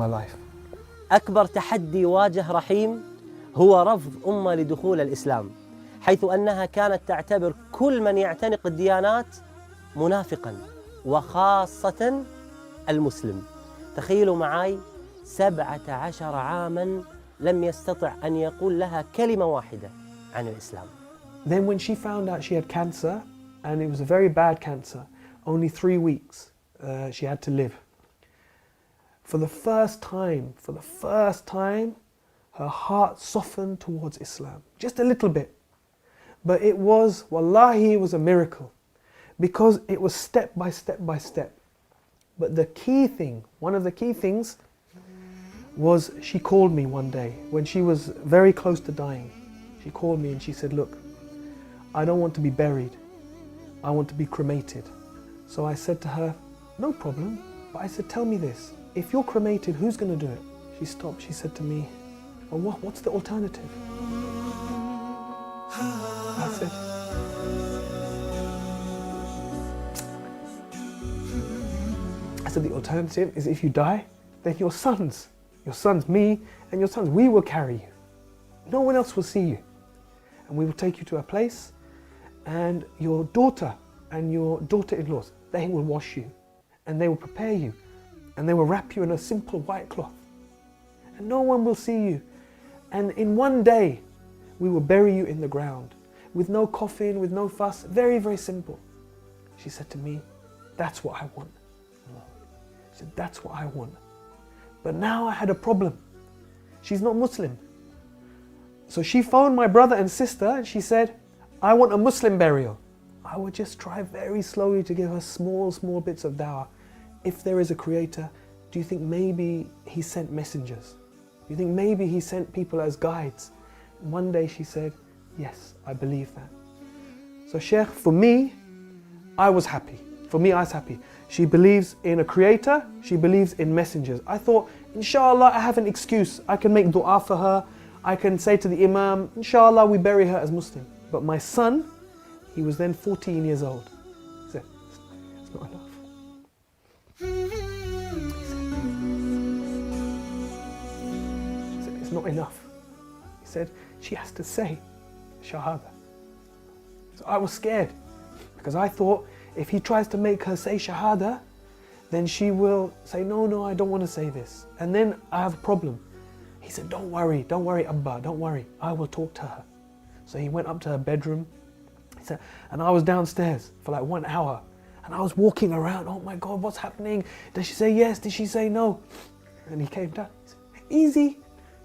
my life. أكبر تحدي واجه رحيم هو رفض أمه لدخول الإسلام، حيث أنها كانت تعتبر كل من يعتنق الديانات منافقاً، وخاصة المسلم. تخيلوا معي 17 عاماً لم يستطع أن يقول لها كلمة واحدة عن الإسلام. Then when she found out she had cancer, and it was a very bad cancer, only 3 weeks she had to live. For the first time, her heart softened towards Islam. Just a little bit. But it was, wallahi, it was a miracle. Because it was step by step by step. But the key thing, one of the key things, was she called me one day when she was very close to dying. She called me and she said, look, I don't want to be buried. I want to be cremated. So I said to her, no problem. But I said, tell me this. If you're cremated, who's going to do it? She stopped. She said to me, well, what's the alternative? I said, the alternative is if you die, then your sons, me and your sons, we will carry you. No one else will see you. And we will take you to a place, and your daughter and your daughter-in-laws, they will wash you, and they will prepare you, and they will wrap you in a simple white cloth. And no one will see you. And in one day, we will bury you in the ground, with no coffin, with no fuss, very, very simple. She said to me, that's what I want. She said, that's what I want. But now I had a problem. She's not Muslim. So she phoned my brother and sister and she said, I want a Muslim burial. I would just try very slowly to give her small bits of dawah. If there is a creator, do you think maybe he sent messengers? Do you think maybe he sent people as guides? And one day she said, yes, I believe that. So Sheikh, for me, I was happy. For me, I was happy. She believes in a creator, she believes in messengers. I thought, inshallah, I have an excuse. I can make dua for her. I can say to the imam, inshallah, we bury her as Muslim. But my son, he was then 14 years old. He said, it's not enough. He said, it's not enough. He said, she has to say Shahada. So I was scared because I thought if he tries to make her say Shahada, then she will say, no, I don't want to say this. And then I have a problem. He said, don't worry, Abba, don't worry. I will talk to her. So he went up to her bedroom. He said, and I was downstairs for like 1 hour. And I was walking around, oh my God, what's happening? Did she say yes? Did she say no? And he came down. He said, easy.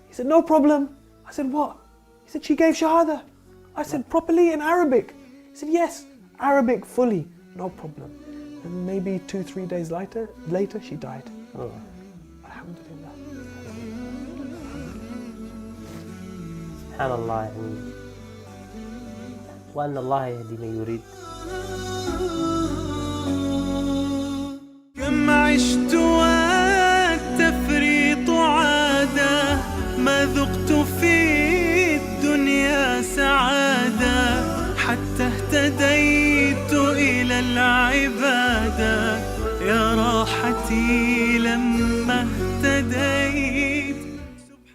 He said, no problem. I said, what? He said, she gave Shahada. I said, properly in Arabic. He said, yes, Arabic fully, no problem. And maybe 2-3 days later, she died. Oh. Alhamdulillah. سبحان الله وأن الله يهدي من يريد. كم عشت والتفريط عادة ما ذقت في الدنيا سعادة حتى اهتديت إلى العبادة يا راحتي لما اهتديت.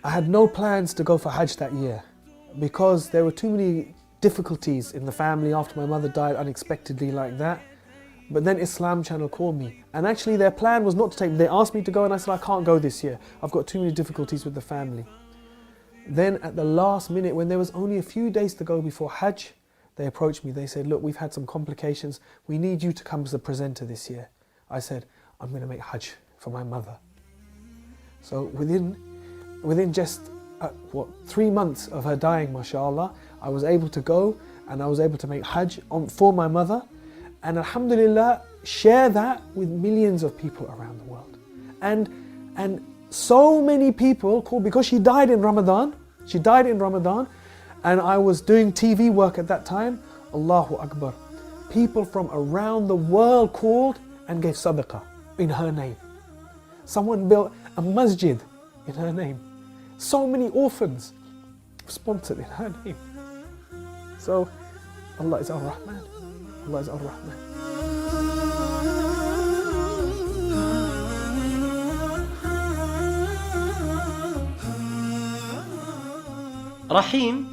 I had no plans to go for Hajj that year because there were too many difficulties in the family after my mother died unexpectedly like that. But then Islam channel called me, and actually their plan was not to take me. They asked me to go and I said I can't go this year. I've got too many difficulties with the family. Then at the last minute, when there was only a few days to go before Hajj, they approached me. They said, look, we've had some complications. We need you to come as a presenter this year. I said, I'm going to make Hajj for my mother. So within just 3 months of her dying, mashallah, I was able to go and I was able to make Hajj for my mother, and alhamdulillah share that with millions of people around the world. And so many people called, because she died in Ramadan, and I was doing TV work at that time. Allahu Akbar. People from around the world called and gave sadaqah in her name. Someone built a masjid in her name. So many orphans sponsored in her name. So Allah is Ar-Rahman. Allah is Ar-Rahman. رحيم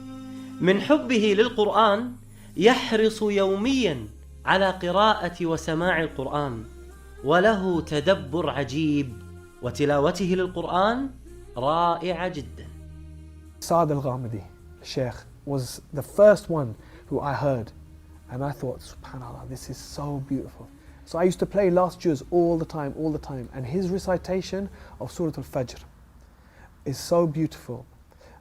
من حبه للقرآن يحرص يوميا على قراءة وسماع القرآن، وله تدبر عجيب، وتلاوته للقرآن رائعة جدا. Saad al-Ghamidi, Sheikh, was the first one who I heard, and I thought, subhanAllah, this is so beautiful. So I used to play last juz all the time, and his recitation of Surah Al-Fajr is so beautiful.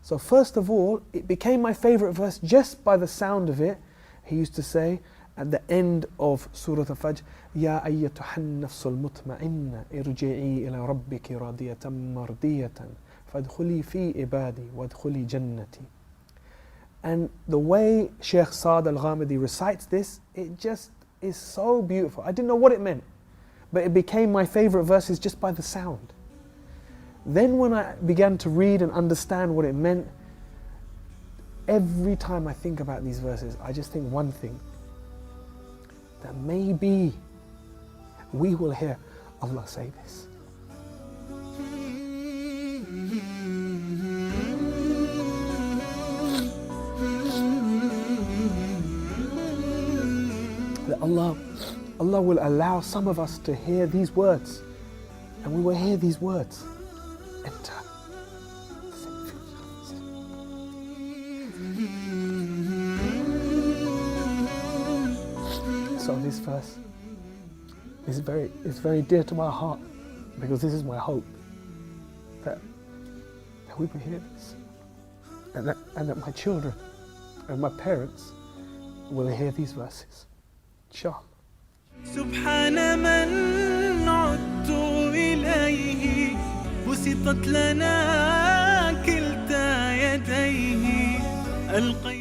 So first of all, it became my favorite verse just by the sound of it. He used to say at the end of Surah Al-Fajr, Ya ayyatuhan nafsul mutma'inna irji'i ila rabbiki radiyatan mardiyatan fadkhuli fi ibadi wadkhuli jannati. And the way Sheikh Saad al-Ghamidi recites this, it just is so beautiful. I didn't know what it meant, but it became my favorite verses just by the sound. Then when I began to read and understand what it meant, every time I think about these verses, I just think one thing, that maybe we will hear Allah say this. That Allah will allow some of us to hear these words, and we will hear these words enter. So this verse is very dear to my heart, because this is my hope, that we will hear this, and that my children and my parents will hear these verses. Inshallah. سبحان من عدت إليه بسطت لنا كلتا يديه القيت